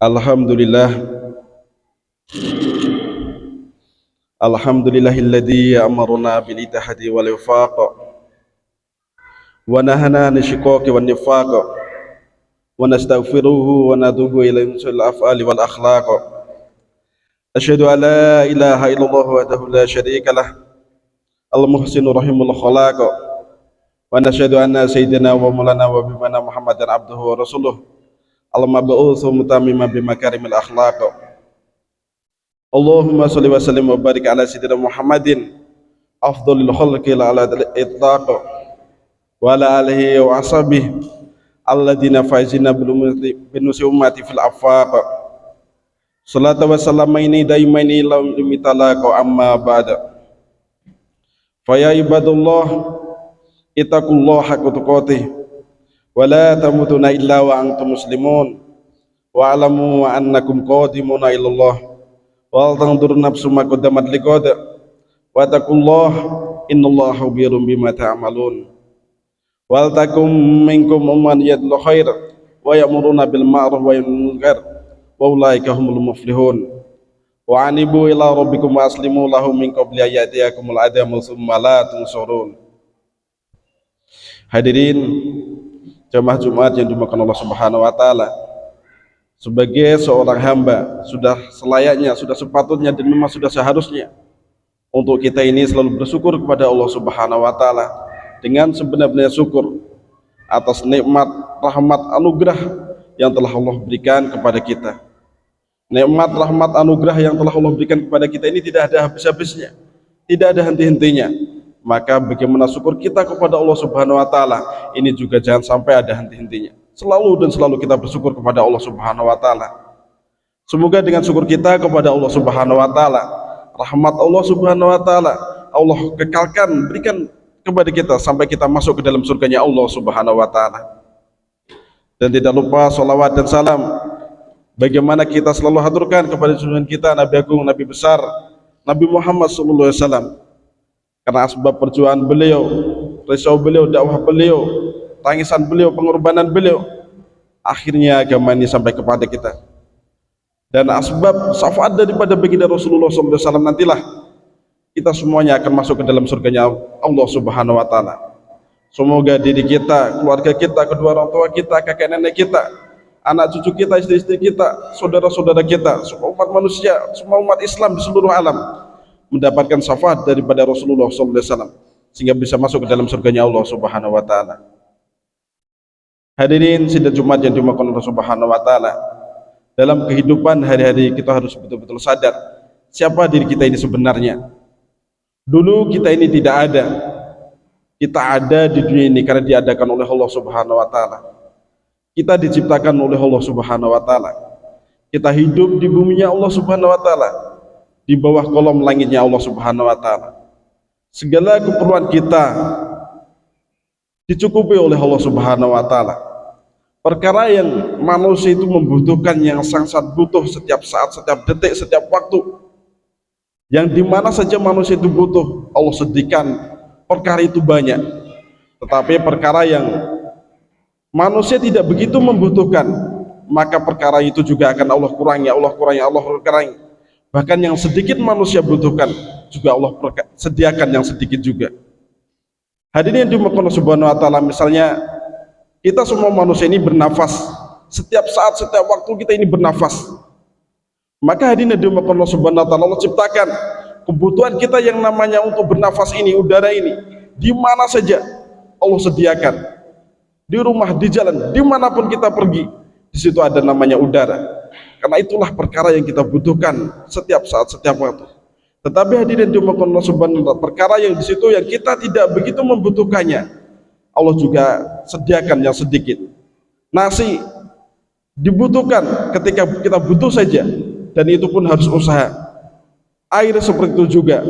Alhamdulillah, alhamdulillahilladzi amarna bil ittihadi wal wifaq wa nahana an shiqaqi wan nifaq wa nastaghfiruhu wa natubu ilayhi min sul af'ali wal akhlaq. Asyhadu an la ilaha illallah wahdahu la syarika lah, al muhsinu rahimul khalaq, wa nasyhadu anna sayyidina wa maulana wa bimana Muhammadan abduhu wa rasuluh, al mab'utsu mutammiman bi makarimil akhlaq. Allahumma sholli wa sallim wa barik ala sayyidina Muhammadin afdhalil khalqi ala itlaq wa ala alihi wa ashabihi alladina faizina binusi ummati fil afaq. Salatu wa salamaini daimaini lam limitalaqa amma ba'da. Fa ya ibadallah ittaqullaha haqqa tuqatih wa la tamutunna illa wa antum muslimun wa alamu annakum qadimuna ilallah wa tanzur nafsum ma qaddamat liqad wa taqullaha innallaha khabirun bima ta'malun. Wal takum minkum umman yadlu khair wa ya'muruna bil ma'ruf wa yanhauna 'anil munkar wa ulaika humul muflihun. Wa anibu ila rabbikum wa aslimu lahu min qabli ayatiyakumul adamu tsumma la tunsurun. Hadirin jamaah Jumat yang dimuliakan Allah Subhanahu wa taala, sebagai seorang hamba sudah selayaknya, sudah sepatutnya dan memang sudah seharusnya untuk kita ini selalu bersyukur kepada Allah Subhanahu wa taala dengan sebenar-benarnya syukur atas nikmat, rahmat, anugerah yang telah Allah berikan kepada kita. Nikmat, rahmat, anugerah yang telah Allah berikan kepada kita ini tidak ada habis-habisnya, tidak ada henti-hentinya. Maka bagaimana syukur kita kepada Allah Subhanahu wa taala ini juga jangan sampai ada henti-hentinya. Selalu dan selalu kita bersyukur kepada Allah Subhanahu wa taala. Semoga dengan syukur kita kepada Allah Subhanahu wa taala, rahmat Allah Subhanahu wa taala Allah kekalkan, berikan kepada kita sampai kita masuk ke dalam surganya Allah Subhanahu wa taala. Dan tidak lupa salawat dan salam bagaimana kita selalu haturkan kepada junjungan kita Nabi Agung, Nabi besar, Nabi Muhammad sallallahu alaihi wasallam. Karena asbab perjuangan beliau, risau beliau, dakwah beliau, tangisan beliau, pengorbanan beliau, akhirnya agama ini sampai kepada kita. Dan asbab syafaat daripada baginda Rasulullah sallallahu alaihi wasallam nantilah kita semuanya akan masuk ke dalam surganya Allah Subhanahu wa taala. Semoga diri kita, keluarga kita, kedua orang tua kita, kakek nenek kita, anak cucu kita, istri-istri kita, saudara-saudara kita, semua umat manusia, semua umat Islam di seluruh alam mendapatkan syafaat daripada Rasulullah sallallahu alaihi wasallam sehingga bisa masuk ke dalam surganya Allah Subhanahu wa taala. Hadirin sidang Jumat yang dimuliakan Allah Subhanahu wa taala, dalam kehidupan hari-hari kita harus betul-betul sadar siapa diri kita ini sebenarnya. Dulu kita ini tidak ada. Kita ada di dunia ini karena diadakan oleh Allah Subhanahu wa taala. Kita diciptakan oleh Allah Subhanahu wa taala. Kita hidup di buminya Allah Subhanahu wa taala, di bawah kolom langitnya Allah Subhanahu wa taala. Segala keperluan kita dicukupi oleh Allah Subhanahu wa taala. Perkara yang manusia itu membutuhkan, yang sangat butuh setiap saat, setiap detik, setiap waktu, yang dimana saja manusia itu butuh, Allah sediakan perkara itu banyak. Tetapi perkara yang manusia tidak begitu membutuhkan, maka perkara itu juga akan Allah kurangi, Allah kurangi, Allah kurangi. Bahkan yang sedikit manusia butuhkan juga Allah sediakan yang sedikit juga. Hadirin yang dimuliakan Allah Subhanahu wa taala, misalnya kita semua manusia ini bernafas, setiap saat, setiap waktu kita ini bernafas. Maka hadirin yang dimuliakan Allah Subhanahu wa taala, Allah ciptakan kebutuhan kita yang namanya untuk bernafas ini, udara ini, di mana saja Allah sediakan. Di rumah, di jalan, dimanapun kita pergi, di situ ada namanya udara. Karena itulah perkara yang kita butuhkan setiap saat, setiap waktu. Tetapi hadirin dimuliakan Allah Subhanahu wa taala, perkara yang di situ yang kita tidak begitu membutuhkannya, Allah juga sediakan yang sedikit. Nasi dibutuhkan ketika kita butuh saja, dan itu pun harus usaha. Air seperti itu juga.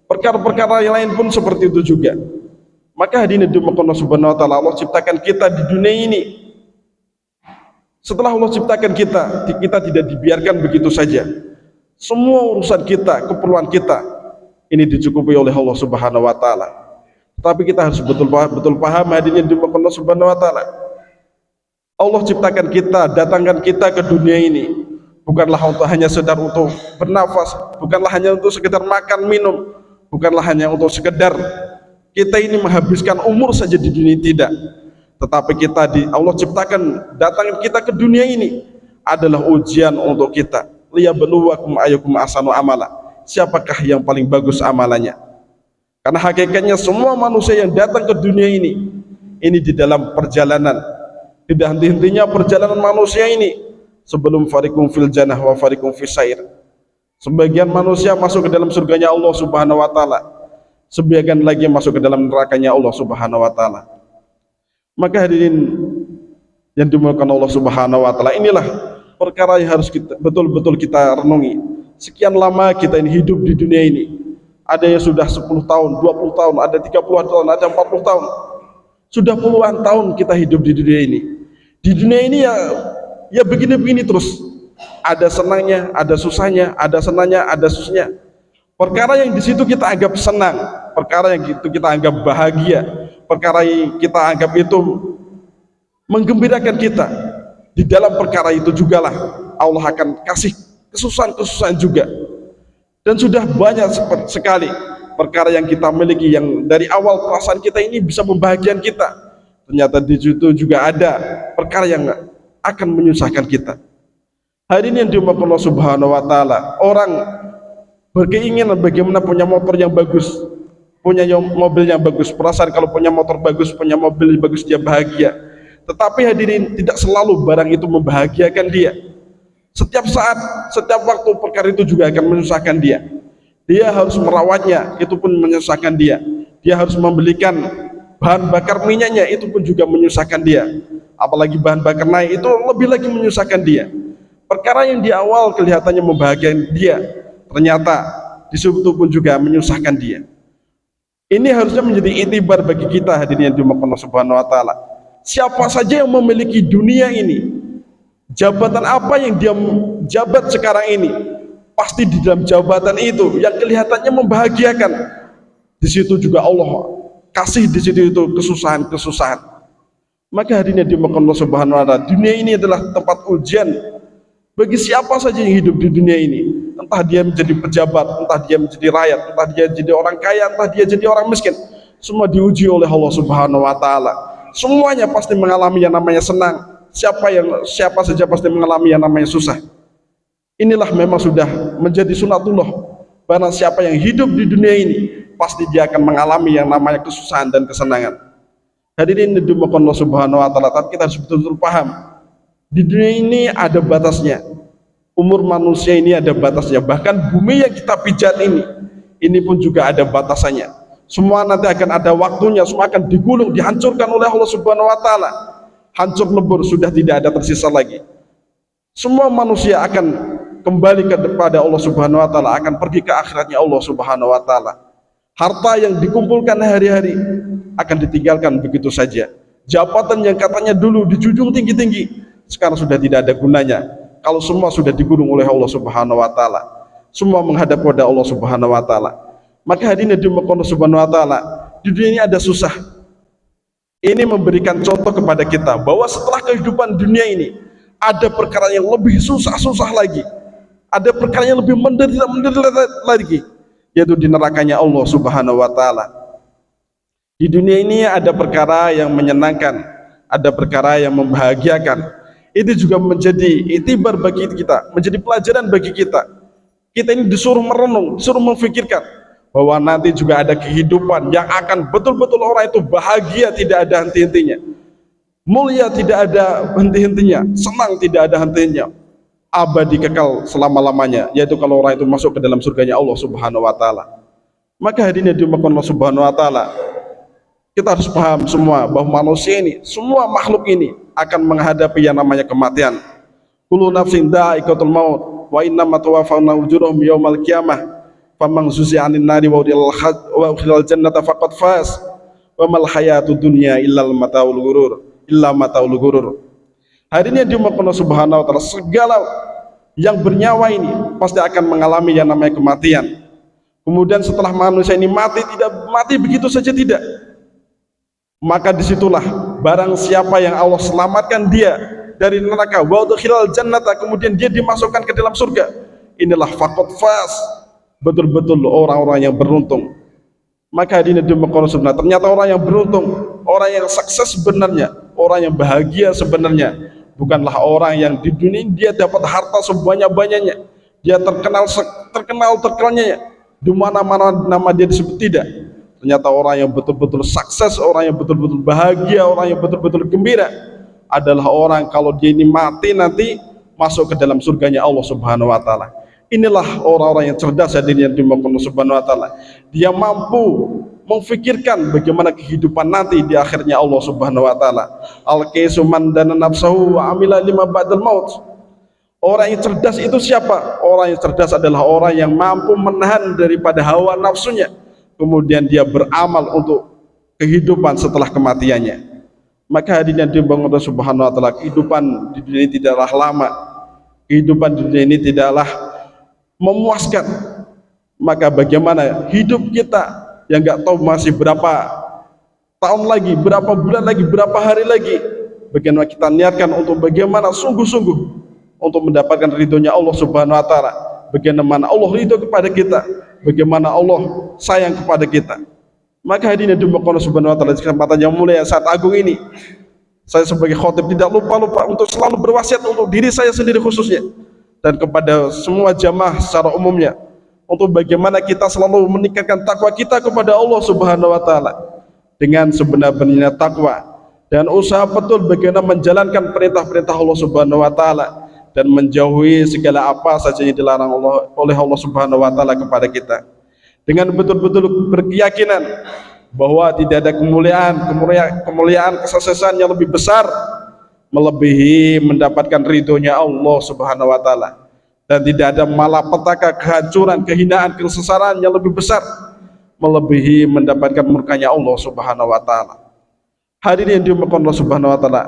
Perkara-perkara yang lain pun seperti itu juga. Maka hadirin dimuliakan Allah Subhanahu wa taala, Allah ciptakan kita di dunia ini. Setelah Allah ciptakan kita, kita tidak dibiarkan begitu saja. Semua urusan kita, keperluan kita ini dicukupi oleh Allah Subhanahu wa taala. Tapi kita harus betul paham hadirin dimuliakan Allah Subhanahu wa taala. Allah ciptakan kita, datangkan kita ke dunia ini bukanlah untuk hanya sekedar untuk bernafas, bukanlah hanya untuk sekedar makan minum, bukanlah hanya untuk sekedar kita ini menghabiskan umur saja di dunia, tidak. Tetapi Allah ciptakan, datangkan kita ke dunia ini adalah ujian untuk kita. Liyabluwakum ayyukum ahsanu amala. Siapakah yang paling bagus amalannya? Karena hakikatnya semua manusia yang datang ke dunia ini di dalam perjalanan. Tidak henti-hentinya perjalanan manusia ini sebelum fariqum fil jannah wa fariqum fis sair. Sebagian manusia masuk ke dalam surganya Allah Subhanahu wa taala, sebagian lagi masuk ke dalam nerakanya Allah Subhanahu wa taala. Maka hadirin yang dimuliakan Allah Subhanahu wa taala, inilah perkara yang harus kita betul-betul kita renungi. Sekian lama kita ini hidup di dunia ini. Ada yang sudah 10 tahun, 20 tahun, ada 30 tahun, ada 40 tahun. Sudah puluhan tahun kita hidup di dunia ini. Di dunia ini ya begini-begini terus. Ada senangnya, ada susahnya, ada senangnya, ada susahnya. Perkara yang di situ kita anggap senang, perkara yang itu kita anggap bahagia, perkara yang kita anggap itu menggembirakan kita. Di dalam perkara itu jugalah Allah akan kasih kesusahan-kesusahan juga. Dan sudah banyak sekali perkara yang kita miliki yang dari awal perasaan kita ini bisa membahagiakan kita. Ternyata di situ juga ada perkara yang akan menyusahkan kita. Hari ini yang dimaksud Allah Subhanahu wa taala, orang berkeinginan bagaimana punya motor yang bagus, punya mobil yang bagus. Perasaan kalau punya motor bagus, punya mobil bagus dia bahagia. Tetapi hadirin, tidak selalu barang itu membahagiakan dia. Setiap saat, setiap waktu perkara itu juga akan menyusahkan dia. Dia harus merawatnya, itu pun menyusahkan dia. Dia harus membelikan bahan bakar minyaknya, itu pun juga menyusahkan dia. Apalagi bahan bakar naik, itu lebih lagi menyusahkan dia. Perkara yang di awal kelihatannya membahagiakan dia, ternyata di situ pun juga menyusahkan dia. Ini harusnya menjadi itibar bagi kita hadirin yang dimuliakan Allah Subhanahu wa taala. Siapa saja yang memiliki dunia ini, jabatan apa yang dia jabat sekarang ini, pasti di dalam jabatan itu yang kelihatannya membahagiakan, di situ juga Allah kasih di situ itu kesusahan-kesusahan. Maka hari ini dimakan Allah Subhanahu wa taala, dunia ini adalah tempat ujian bagi siapa saja yang hidup di dunia ini. Entah dia menjadi pejabat, entah dia menjadi rakyat, entah dia jadi orang kaya, entah dia jadi orang miskin, semua diuji oleh Allah Subhanahu wa taala. Semuanya pasti mengalami yang namanya senang. Siapa saja pasti mengalami yang namanya susah. Inilah memang sudah menjadi sunatullah. Barang siapa yang hidup di dunia ini, pasti dia akan mengalami yang namanya kesusahan dan kesenangan. Hadirin dimuliakan Allah Subhanahu wa taala, tapi kita harus betul-betul paham. Di dunia ini ada batasnya. Umur manusia ini ada batasnya. Bahkan bumi yang kita pijat ini pun juga ada batasannya. Semua nanti akan ada waktunya, semua akan digulung, dihancurkan oleh Allah Subhanahu wa taala. Hancur lebur, sudah tidak ada tersisa lagi. Semua manusia akan kembali kepada Allah Subhanahu wa taala, akan pergi ke akhiratnya Allah Subhanahu wa taala. Harta yang dikumpulkan hari-hari akan ditinggalkan begitu saja. Jabatan yang katanya dulu dijunjung tinggi-tinggi, sekarang sudah tidak ada gunanya kalau semua sudah digulung oleh Allah Subhanahu wa taala. Semua menghadap kepada Allah Subhanahu wa taala. Maka hadirin yang dimuliakan Allah Subhanahu wa taala, di dunia ini ada susah. Ini memberikan contoh kepada kita bahwa setelah kehidupan dunia ini ada perkara yang lebih susah lagi, ada perkara yang lebih menderita lagi, yaitu di nerakanya Allah Subhanahu wa taala. Di dunia ini ada perkara yang menyenangkan, ada perkara yang membahagiakan. Itu juga menjadi itibar bagi kita, menjadi pelajaran bagi kita. Kita ini disuruh merenung, disuruh memfikirkan bahwa nanti juga ada kehidupan yang akan betul-betul orang itu bahagia, tidak ada henti-hentinya, mulia tidak ada henti-hentinya, senang tidak ada henti-hentinya, abadi kekal selama-lamanya, yaitu kalau orang itu masuk ke dalam surganya Allah Subhanahu wa taala. Maka hari ini dimakan Allah Subhanahu wa taala, kita harus paham semua bahwa manusia ini, semua makhluk ini akan menghadapi yang namanya kematian. Kullu nafsin dha'iqatul maut wa innama tuwaffawna ujurahum yaumal qiyamah faman zuzi'a 'anil nari wa udkhilal jannata faqad faz wa mal hayatud dunya illa mataul ghurur. Hari ini dimakan Allah Subhanahu wa taala, segala yang bernyawa ini pasti akan mengalami yang namanya kematian. Kemudian setelah manusia ini mati, tidak mati begitu saja, tidak. Maka disitulah barang siapa yang Allah selamatkan dia dari neraka, wa udkhilal jannata, kemudian dia dimasukkan ke dalam surga, inilah faqad faz, betul-betul orang-orang yang beruntung. Maka hadirin dimaqam sebenarnya, ternyata orang yang beruntung, orang yang sukses sebenarnya, orang yang bahagia sebenarnya, bukanlah orang yang di dunia ini dia dapat harta sebanyak-banyaknya, dia terkenalnya di mana-mana nama dia disebut, tidak. Ternyata orang yang betul-betul sukses, orang yang betul-betul bahagia, orang yang betul-betul gembira adalah orang kalau dia ini mati nanti masuk ke dalam surganya Allah Subhanahu wa taala. Inilah orang-orang yang cerdas, hadirin yang dimuliakan Allah Subhanahu wa taala. Dia mampu memfikirkan bagaimana kehidupan nanti di akhirnya Allah Subhanahu wa taala. Al-kaisu man dana nafsahu wa amila lima ba'dal maut. Orang yang cerdas itu siapa? Orang yang cerdas adalah orang yang mampu menahan daripada hawa nafsunya, kemudian dia beramal untuk kehidupan setelah kematiannya. Maka hadirin yang dimuliakan Allah Subhanahu wa taala, kehidupan di dunia ini tidaklah lama, kehidupan di dunia ini tidaklah memuaskan. Maka bagaimana hidup kita yang nggak tahu masih berapa tahun lagi, berapa bulan lagi, berapa hari lagi, bagaimana kita niatkan untuk bagaimana sungguh-sungguh untuk mendapatkan ridhonya Allah Subhanahu wa taala, bagaimana Allah ridho kepada kita, bagaimana Allah sayang kepada kita. Maka hadirin yang dimuliakan Allah Subhanahu wa taala, di kesempatan yang mulia saat agung ini, saya sebagai khotib tidak lupa untuk selalu berwasiat untuk diri saya sendiri khususnya, dan kepada semua jamaah secara umumnya, untuk bagaimana kita selalu meningkatkan takwa kita kepada Allah Subhanahu wa taala dengan sebenar-benarnya takwa, dan usaha betul bagaimana menjalankan perintah-perintah Allah Subhanahu wa taala dan menjauhi segala apa saja yang dilarang oleh Allah Subhanahu wa taala kepada kita, dengan betul-betul berkeyakinan bahwa tidak ada kemuliaan kesuksesan yang lebih besar melebihi mendapatkan ridhonya Allah Subhanahu wa taala, dan tidak ada malapetaka, kehancuran, kehinaan, kesesaran yang lebih besar melebihi mendapatkan murkanya Allah Subhanahu wa taala. Hadirin yang dimuliakan Allah Subhanahu wa taala,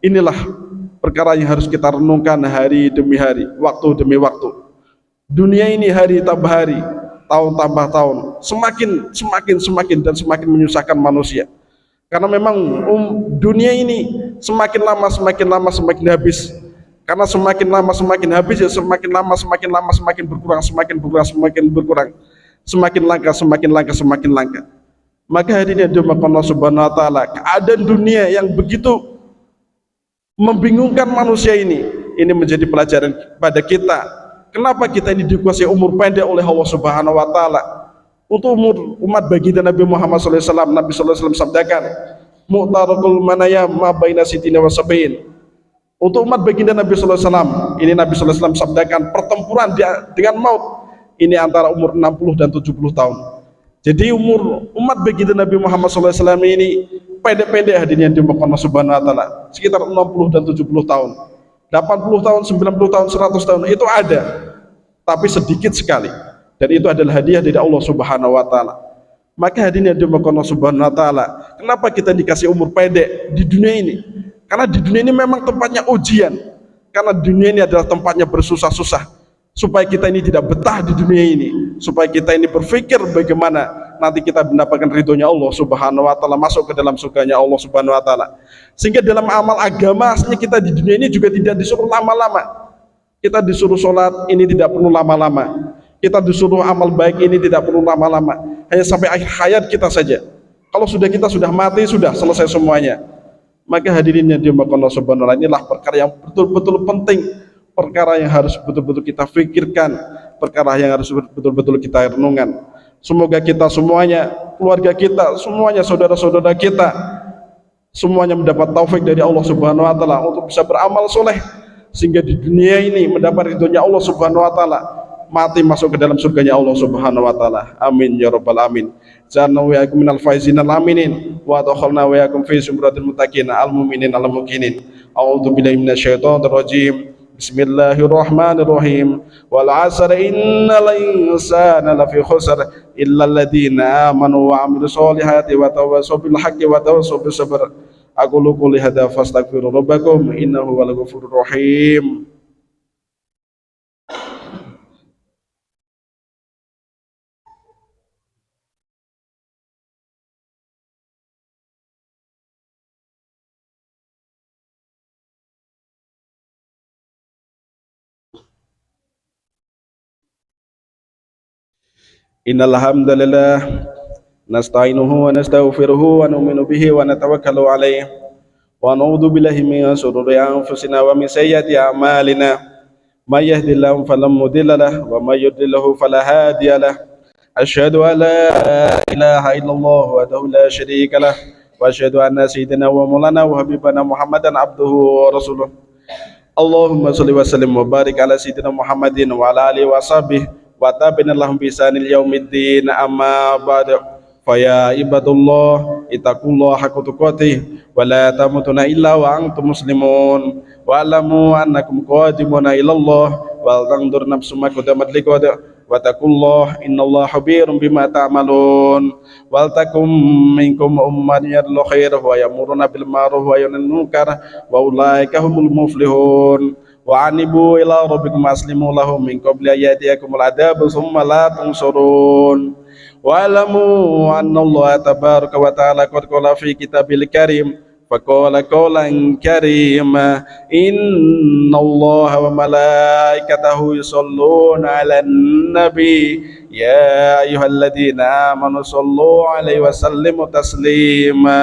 inilah perkara yang harus kita renungkan hari demi hari, waktu demi waktu. Dunia ini hari tambah hari, tahun tambah tahun, semakin menyusahkan manusia. Karena memang dunia ini semakin lama semakin habis. Karena semakin lama semakin habis, ya semakin lama semakin berkurang, semakin berkurang, semakin langka. Maka hadirin yang dimuliakan Allah Subhanahu wa taala, keadaan dunia yang begitu membingungkan manusia ini menjadi pelajaran pada kita. Kenapa kita ini dikuasai umur pendek oleh Allah Subhanahu wa taala? Untuk umat baginda Nabi Muhammad SAW, Nabi SAW sabdakan, mu'tarakul manaya ma baina sitina wa sab'in. Untuk umat baginda Nabi SAW, ini Nabi SAW sabdakan, pertempuran dengan maut ini antara umur 60 dan 70 tahun. Jadi umur umat baginda Nabi Muhammad SAW ini pendek-pendek, hadirin yang dimuliakan Allah Subhanahu wa taala, sekitar 60 dan 70 tahun. 80 tahun, 90 tahun, 100 tahun itu ada, tapi sedikit sekali, dan itu adalah hadiah dari Allah Subhanahu wa taala. Maka hadirin yang dimuliakan Allah Subhanahu wa taala, kenapa kita dikasih umur pendek di dunia ini? Karena di dunia ini memang tempatnya ujian, karena dunia ini adalah tempatnya bersusah-susah, supaya kita ini tidak betah di dunia ini, supaya kita ini berpikir bagaimana nanti kita mendapatkan ridhonya Allah Subhanahu wa taala, masuk ke dalam surganya Allah Subhanahu wa taala. Sehingga dalam amal agama aslinya kita di dunia ini juga tidak disuruh lama-lama. Kita disuruh sholat ini tidak perlu lama-lama, kita disuruh amal baik ini tidak perlu lama-lama, hanya sampai akhir hayat kita saja. Kalau kita sudah mati, sudah selesai semuanya. Maka hadirin yang dimuliakan Allah Subhanahu wa taala, inilah perkara yang betul-betul penting, perkara yang harus betul-betul kita fikirkan, perkara yang harus betul-betul kita renungkan. Semoga kita semuanya, keluarga kita semuanya, saudara-saudara kita semuanya mendapat taufik dari Allah Subhanahu wa taala untuk bisa beramal soleh, sehingga di dunia ini mendapat ridhonya Allah Subhanahu wa taala, mati masuk ke dalam surganya Allah Subhanahu wa taala. Amin ya rabbal alamin. Ja'alna wa yakum minal faizin al aminin wa adkhalna wa yakum fi zumratil muttaqin al mu'minin al muqinin. A'udzu billahi minasyaitonir rajim. Bismillahirrahmanirrahim. Wal 'asri innal insana lafi khusr illa alladziina amanu wa 'amilus solihati wa tawassaw bil haqqi wa tawassaw bis sabr. Aqulu qouli hadza fastaghfiru rabbakum innahu huwal ghafurur rahim. Innal hamdalillah nasta'inuhu wa nastaghfiruhu wa nu'minu bihi wa natawakkalu alayhi wa na'udzu billahi min shururi anfusina wa min sayyiati a'malina may yahdihillahu fala mudilla lahu wa may yudlilhu fala hadiya lahu asyhadu an la ilaha illallah wahdahu la syarika lah wa asyhadu anna sayyidina wa maulana wa habibana Muhammadan abduhu wa rasuluh. Allahumma sholli wa sallim wa barik ala sayyidina Muhammadin wa ala alihi wa sahbihi wa tabi'in lahum bi ihsanil yaumiddin, amma ba'du. Fa ya ibadallah ittaqullaha haqqa tuqatih wa la tamutunna illa wa antum muslimun wa alamu annakum qadimuna ila Allah wal tandur nafsum ma qaddamat liqad wa taqullah innallaha khabirum bima ta'malun wal takum minkum ummatun yad'una khair wa ya'muruna bil ma'ruf wa yanhauna 'anil munkar wa ulaika humul muflihun wa anibu ila rabbikum aslimu lahu min qabli ayatiyakumul adabu thumma la tunsurun wa alamu annallaha tabaraka wa ta'ala qad qala fi kitabil karim faqala qawlan karima innallaha wa malaikatahu yusholluna 'alan nabi ya ayyuhalladzina amanu shollu 'alaihi wa sallimu taslima.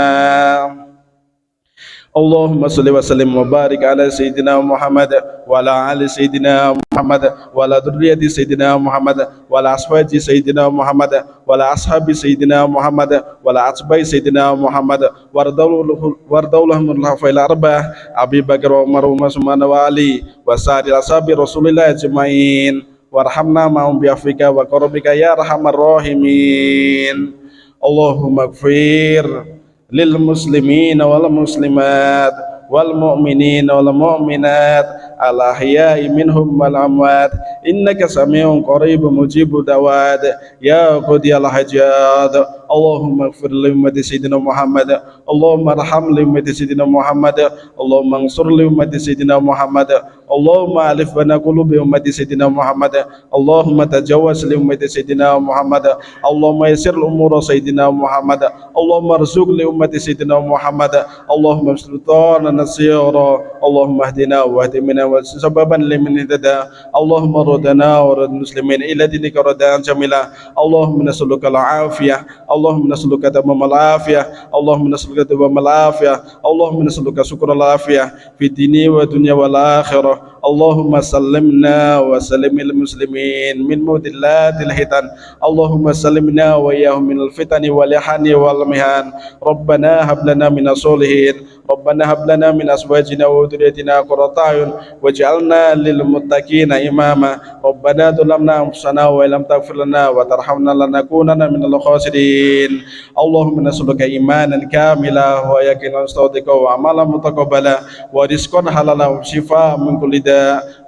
Allahumma sholli wa sallim wa barik ala sayyidina Muhammad wa ala ali sayyidina Muhammad wa ala dzurriyyati sayyidina Muhammad wa ala ashabi sayyidina Muhammad wa ala ashabi sayyidina Muhammad wa ala atba'i sayyidina Muhammad wardawlahum al-hafail arba'ah Abi Bakar wa Umar wa Utsman wa Ali wa sa'ir ashabi Rasulillah ajmain warhamna ma'hum bi afwika wa qarabika ya arhamar rahimin. Allahumma ighfir lil muslimina wal muslimat wal mu'minina wal mu'minat al ahya'i minhum wal amwat innaka sami'un qaribun mujibud da'wat ya qadiyal hajat. Allahumma ighfir li ummati sayyidina Muhammad, Allahumma arham li ummati sayyidina Muhammad, Allahumma ansur li ummati sayyidina Muhammad, Allahumma alif baina qulubi ummati sayyidina Muhammad, Allahumma tajawwaz li ummati sayyidina Muhammad, Allahumma yassir umura sayyidina Muhammad, Allahumma arzuq li ummati sayyidina Muhammad, Allahumma sultana nasira, Allahumma hdina wa hdi minna wa sababan liman ihtada, Allahumma radana wa rad muslimin ila dinika radan jamila. Allahumma nas'aluka al-afiyah, Allahumma nas'aluka tamamal afiyah, Allahumma nas'aluka tamamal afiyah, Allahumma nas'aluka syukral afiyah fi dini wa dunya wal akhirah. Allahumma sallimna wa sallimil muslimin min mudillatil hitan, Allahumma sallimna wa iyyahum minal fitani wal yahani wal mihan. Rabbana hab lana minas solihin, Rabbana hab lana min azwajina wa dhurriyyatina qurrata a'yun waj'alna lil muttaqina imama. Rabbana dhalamna anfusana wa illam taghfir lana wa tarhamna lanakunanna minal khasirin. Allahumma nas'aluka imanan kamila wa yaqinan sadiqa wa amalan mutaqabbala wa rizqan halalan wa shifaa min kulli da'.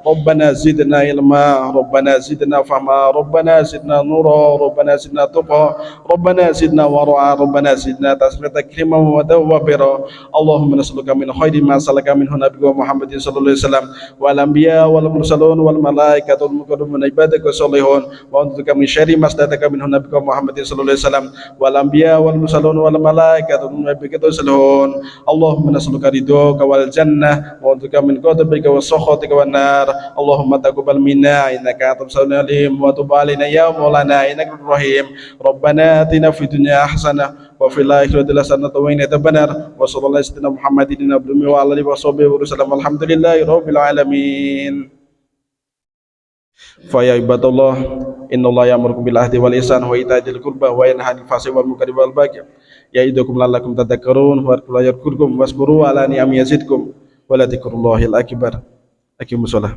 Rabbana zidna ilma, Rabbana zidna fahma, Rabbana zidna nura, Rabbana zidna tuqa, Rabbana zidna wara'a, Rabbana zidna tasmiyata takrima wa tawwabira. Allahumma nas'aluka min khairi ma salaka minhu nabiyyu Muhammadin sallallahu alaihi wasallam wal anbiya wal mursalun wal malaikatu wal muqarrabun ibadaka salihun wa a'udzuka min syarri ma sadaka minhu nabiyyu Muhammadin sallallahu alaihi wasallam wal anbiya wal mursalun wal malaikatu wal muqarrabun salihun. Allahumma nas'aluka ridhaka wal jannah wa a'udzuka min ghadabika was sakhatika wan nar. Allahumma taqabbal minna innaka antas samiul alim wa tub alaina ya maulana innaka rahim. Rabbana atina fid dunya hasanah wa fil akhirati hasanah wa qina adzabannar. Wa sallallahu alaihi wasallam Muhammadin abduhu wa alihi wa sahbihi wa sallam. Alhamdulillahi rabbil alamin. Fa ya ibadallah innallaha ya'murukum bil ahdi wal ihsan wa ita'i dzil qurba wa yanha 'anil fahsya'i wal munkari wal baghi ya'idukum la'allakum tadhakkarun wa yadhkurukum washkuru ala ni'ami yazidkum wa la dzikrullahil akbar. Aqimus shalah.